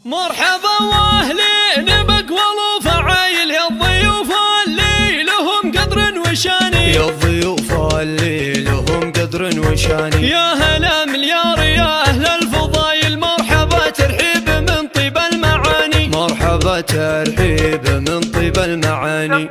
مرحبا واهلين بأقوال وفعايل يا الضيوف اللي لهم قدر وشاني، يا الضيوف اللي لهم قدر وشاني، يا هلا مليار يا أهل الفضايل، مرحبا ترحيب من طيب المعاني، مرحبا ترحيب من طيب المعاني.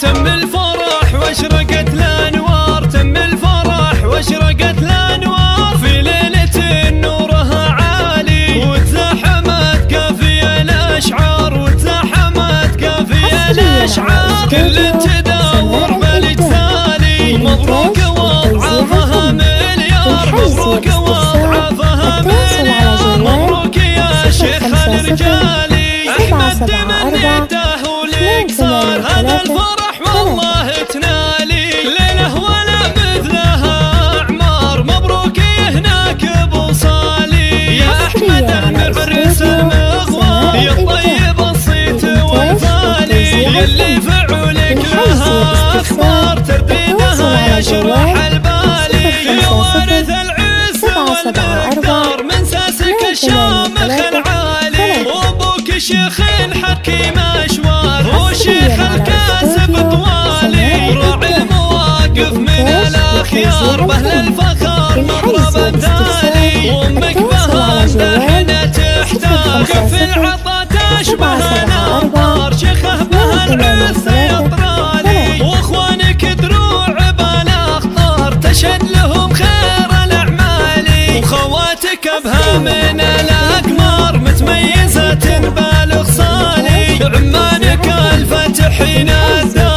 تم الفرح واشرقت الأنوار، تم الفرح واشرقت الأنوار في ليلة نورها عالي، وتزاحمت قافية الأشعار، وتزاحمت قافية الأشعار، كل تدور بالاجتالي، مبروك وضعفها مليار، مبروك وضعفها مليار، مبروك يا شيخ الرجالي، أحمد تمنيته ولك صار هذا الفرح والله تنالي، ليله ولا مثلها أعمار، مبروك هناك بوصالي، يا أحمد المعرس المغوار، يا الطيب الصيت والفالي، يلي فعولك لها أخبار ترديدها يشرح البالي، يا وارث العز والمقدار من ساسك الشامخ العالي، وابوك شيخ الحكيم أشوار، وشيخ الكاسب طوالي، راعي المواقف من الأخيار، بهل الفخار مضرب التالي، وامك بها امتحنة تحتاج، كف العطا تشبه الأنبار، شيخه بها العز يطرالي، واخوانك دروع بالاخطار تشهد لهم خير الأعمال، وخواتك بها من الأقمار متميزة بالغ صالي، عمانك الفتحين الدار.